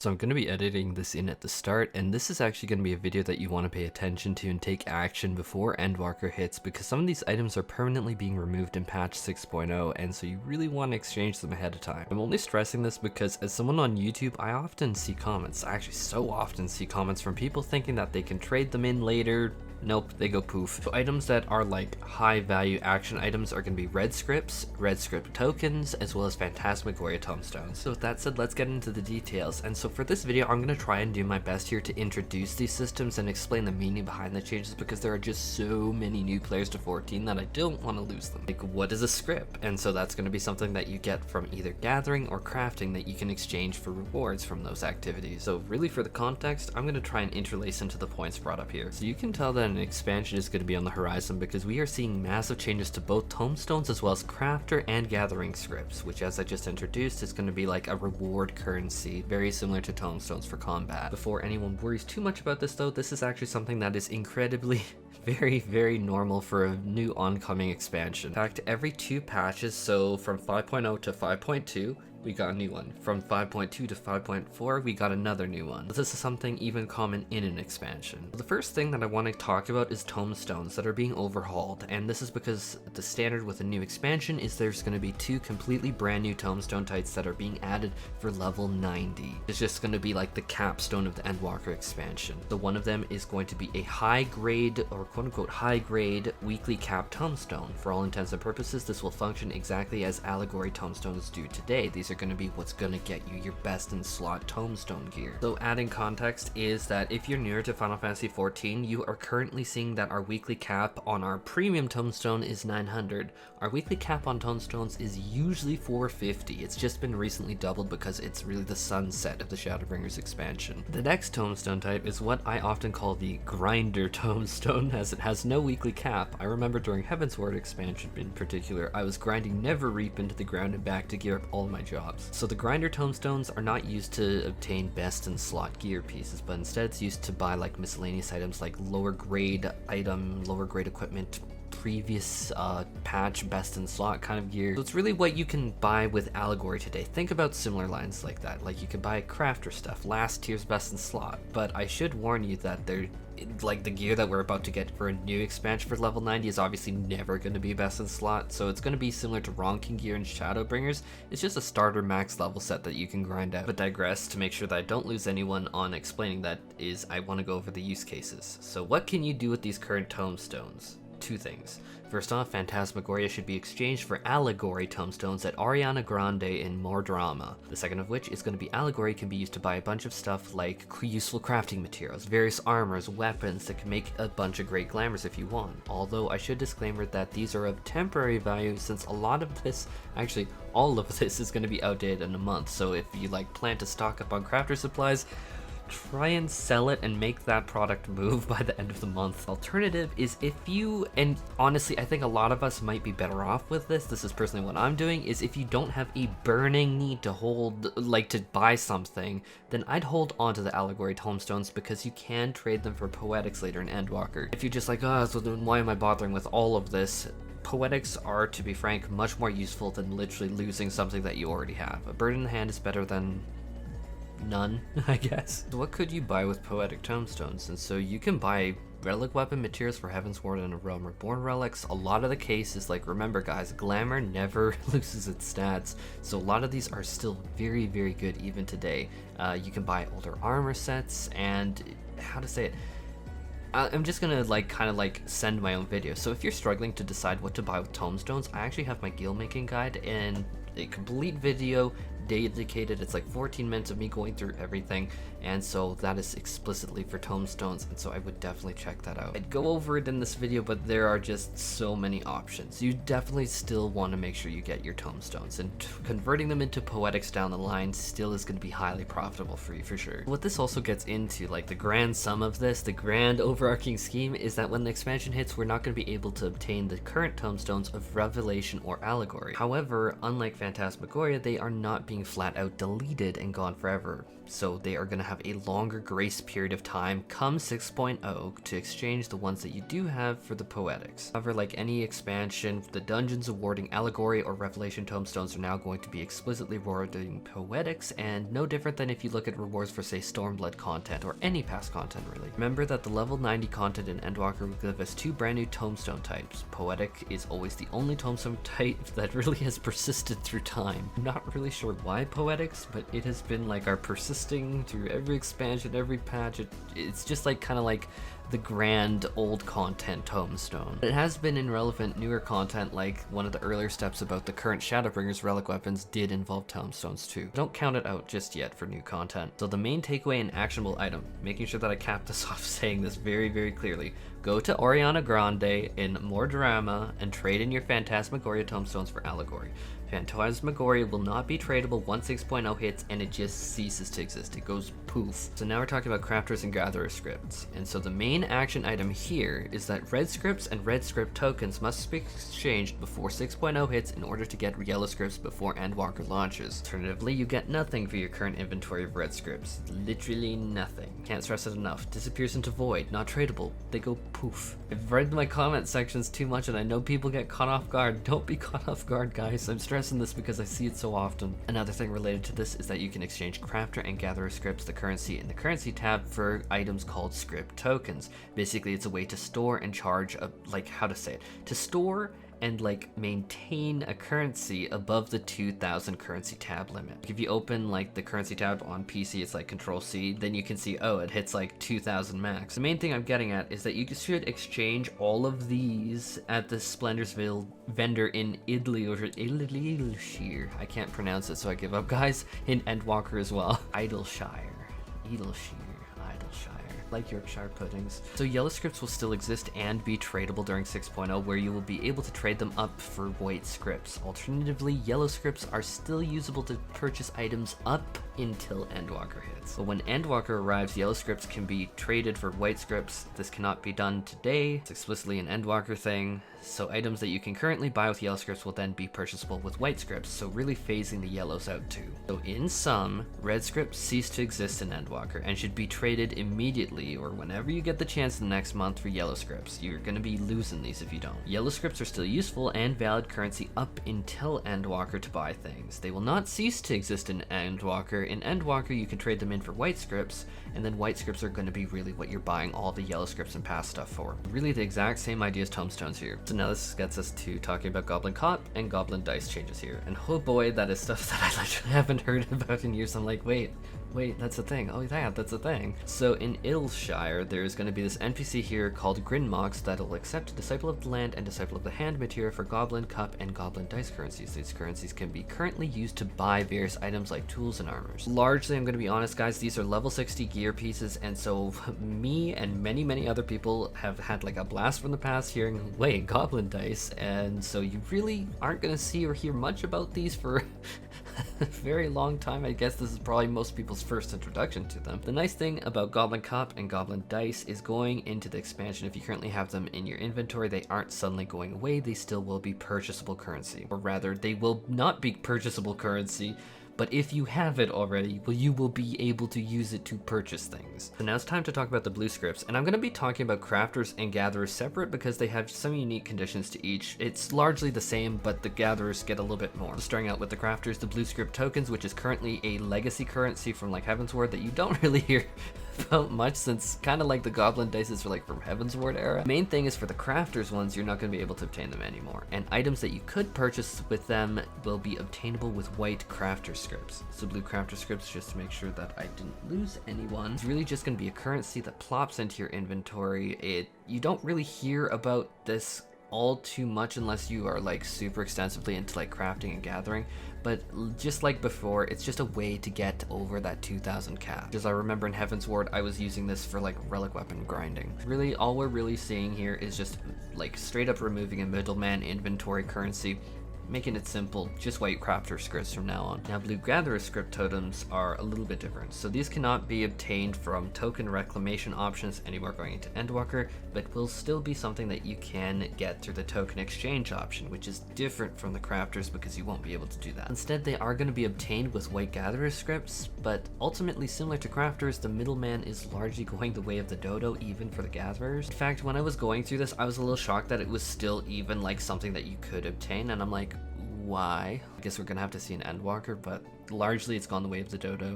So I'm going to be editing this in at the start, and this is actually going to be a video that you want to pay attention to and take action before Endwalker hits, because some of these items are permanently being removed in patch 6.0, and so you really want to exchange them ahead of time. I'm only stressing this because as someone on YouTube, I often see comments, I actually so often see comments from people thinking that they can trade them in later. Nope, they go poof. So items that are like high value action items are going to be red scripts, red script tokens, as well as phantasmagoria tomestones. So with that said, let's get into the details. And so for this video, I'm going to try and do my best here to introduce these systems and explain the meaning behind the changes, because there are just so many new players to 14 that I don't want to lose them. Like, what is a script? And so that's going to be something that you get from either gathering or crafting that you can exchange for rewards from those activities. So really, for the context, I'm going to try and interlace into the points brought up here. So you can tell that an expansion is going to be on the horizon, because we are seeing massive changes to both tomestones as well as crafter and gathering scripts, which, as I just introduced, is going to be like a reward currency, very similar to tomestones for combat. Before anyone worries too much about this though, this is actually something that is incredibly very normal for a new oncoming expansion. In fact, every 2 patches, so from 5.0 to 5.2, we got a new one. From 5.2 to 5.4, we got another new one. This is something even common in an expansion. The first thing that I want to talk about is tomestones that are being overhauled, and this is because the standard with a new expansion is there's going to be 2 completely brand new tomestone types that are being added for level 90. It's just going to be like the capstone of the Endwalker expansion. So one of them is going to be a high grade, or quote unquote high grade, weekly cap tomestone. For all intents and purposes, this will function exactly as allegory tomestones do today. These are going to be what's going to get you your best in slot tomestone gear. So adding context is that if you're newer to Final Fantasy XIV, you are currently seeing that our weekly cap on our premium tomestone is 900. Our weekly cap on tomestones is usually 450. It's just been recently doubled because it's really the sunset of the Shadowbringers expansion. The next tomestone type is what I often call the grinder tomestone, as it has no weekly cap. I remember during Heavensward expansion in particular, I was grinding Neverreap into the ground and back to gear up all my jobs. So the grinder tomestones are not used to obtain best in slot gear pieces, but instead it's used to buy like miscellaneous items like lower grade item, lower grade equipment, previous patch best in slot kind of gear. So it's really what you can buy with allegory today. Think about similar lines like that. Like, you can buy crafter stuff, last tier's best in slot, but I should warn you that they're like the gear that we're about to get for a new expansion for level 90 is obviously never going to be best in slot, so it's going to be similar to Ronking gear and Shadowbringers. It's just a starter max level set that you can grind out. But digress, to make sure that I don't lose anyone on explaining that, is I want to go over the use cases. So what can you do with these current tomestones? 2 things. First off, Phantasmagoria should be exchanged for Allegory tomestones at Ariana Grande in More Drama. The second of which is going to be Allegory can be used to buy a bunch of stuff like useful crafting materials, various armors, weapons that can make a bunch of great glamours if you want. Although I should disclaimer that these are of temporary value, since a lot of this, actually all of this, is going to be outdated in a month. So if you like plan to stock up on crafter supplies, try and sell it and make that product move by the end of the month. Alternative is, if you, and honestly I think a lot of us might be better off with this is personally what I'm doing, is if you don't have a burning need to hold, like to buy something, then I'd hold on to the allegory tomestones, because you can trade them for poetics later in Endwalker. If you're just like, oh, so then why am I bothering with all of this? Poetics are, to be frank, much more useful than literally losing something that you already have. A bird in the hand is better than none, I guess. So what could you buy with poetic tomestones? And so you can buy relic weapon materials for Heavensward and Realm Reborn relics. A lot of the cases, like, remember guys, glamour never loses its stats, so a lot of these are still very good even today. You can buy older armor sets, and how to say it, I'm just gonna kind of send my own video. So if you're struggling to decide what to buy with tomestones, I actually have my guild making guide and a complete video dedicated. It's like 14 minutes of me going through everything, and so that is explicitly for tomestones, and so I would definitely check that out. I'd go over it in this video, but there are just so many options. You definitely still want to make sure you get your tomestones, and converting them into poetics down the line still is going to be highly profitable for you for sure. What this also gets into, like the grand sum of this, the grand overarching scheme, is that when the expansion hits, we're not going to be able to obtain the current tomestones of Revelation or Allegory. However, unlike Phantasmagoria, they are not being flat out deleted and gone forever. so they are going to have a longer grace period of time come 6.0 to exchange the ones that you do have for the poetics. However, like any expansion, the dungeons awarding allegory or revelation tomestones are now going to be explicitly rewarding poetics, and no different than if you look at rewards for, say, Stormblood content or any past content really. Remember that the level 90 content in Endwalker will give us 2 brand new tomestone types. Poetic is always the only tomestone type that really has persisted through time. I'm not really sure why poetics, but it has been like our persisting through every expansion, every patch. It's just like kind of like the grand old content tomestone. It has been in relevant newer content, like one of the earlier steps about the current Shadowbringers relic weapons did involve tomestones too. Don't count it out just yet for new content. So the main takeaway and actionable item, making sure that I cap this off saying this very, very clearly, go to Oriana Grande in More Drama and trade in your Phantasmagoria tomestones for allegory. Phantasmagoria will not be tradable once 6.0 hits, and it just ceases to exist. It goes poof. So now we're talking about crafters and gatherer scripts. And so the main action item here is that red scripts and red script tokens must be exchanged before 6.0 hits in order to get yellow scripts before Endwalker launches. Alternatively, you get nothing for your current inventory of red scripts. Literally nothing. Can't stress it enough. Disappears into void. Not tradable. They go poof. I've read my comment sections too much and I know people get caught off guard. Don't be caught off guard, guys. I'm stressing this because I see it so often. Another thing related to this is that you can exchange crafter and gatherer scripts, the currency in the currency tab, for items called script tokens. Basically, it's a way to store and charge to store and like maintain a currency above the 2000 currency tab limit. If you open like the currency tab on PC, it's like Control C, then you can see, oh, it hits like 2000 max. The main thing I'm getting at is that you should exchange all of these at the Splendorsville vendor in Idleshire. I can't pronounce it, so I give up, guys. In Endwalker as well. Idleshire. Like Yorkshire puddings. So yellow scripts will still exist and be tradable during 6.0, where you will be able to trade them up for white scripts. Alternatively, yellow scripts are still usable to purchase items up until Endwalker hits. But when Endwalker arrives, yellow scripts can be traded for white scripts. This cannot be done today. It's explicitly an Endwalker thing. So items that you can currently buy with yellow scripts will then be purchasable with white scripts, so really phasing the yellows out too. So in sum, red scripts cease to exist in Endwalker and should be traded immediately or whenever you get the chance the next month for yellow scripts. You're going to be losing these if you don't. Yellow scripts are still useful and valid currency up until Endwalker to buy things. They will not cease to exist in Endwalker. In Endwalker, you can trade them in for white scripts, and then white scripts are going to be really what you're buying all the yellow scripts and past stuff for. Really the exact same idea as Tomestones here. So now this gets us to talking about Goblin Cop and Goblin Dice changes here. And oh boy, that is stuff that I literally haven't heard about in years. I'm like, wait, that's a thing. Oh yeah, that's a thing. So in Idleshire, there's going to be this NPC here called Grinmox that'll accept Disciple of the Land and Disciple of the Hand material for Goblin Cup and Goblin Dice currencies. These currencies can be currently used to buy various items like tools and armors. Largely, I'm going to be honest, guys, these are level 60 gear pieces, and so me and many other people have had like a blast from the past hearing, wait, Goblin Dice, and so you really aren't going to see or hear much about these for a very long time. I guess this is probably most people's first introduction to them. The nice thing about Goblin Cup and Goblin Dice is going into the expansion, if you currently have them in your inventory, they aren't suddenly going away. They still will be purchasable currency, or rather they will not be purchasable currency, but if you have it already, well, you will be able to use it to purchase things. So now it's time to talk about the blue scripts, and I'm going to be talking about crafters and gatherers separate because they have some unique conditions to each. It's largely the same, but the gatherers get a little bit more. So starting out with the crafters, the blue script tokens, which is currently a legacy currency from like Heavensward that you don't really hear about much, since kind of like the Goblin Dices are like from Heavensward era. Main thing is for the crafters ones, you're not going to be able to obtain them anymore, and items that you could purchase with them will be obtainable with white crafter scripts. So blue crafter scripts, just to make sure that I didn't lose anyone, it's really just going to be a currency that plops into your inventory. You don't really hear about this all too much unless you are like super extensively into like crafting and gathering, but just like before, it's just a way to get over that 2000 cap. Because I remember in Heavensward, I was using this for like relic weapon grinding. Really, all we're really seeing here is just like straight up removing a middleman inventory currency, making it simple, just white crafter scripts from now on. Now blue gatherer script totems are a little bit different. So these cannot be obtained from token reclamation options anymore going into Endwalker, but will still be something that you can get through the token exchange option, which is different from the crafters because you won't be able to do that. Instead, they are going to be obtained with white gatherer scripts, but ultimately similar to crafters, the middleman is largely going the way of the dodo, even for the gatherers. In fact, when I was going through this, I was a little shocked that it was still even like something that you could obtain, and I'm like, why? I guess we're gonna have to see an Endwalker, but largely it's gone the way of the dodo.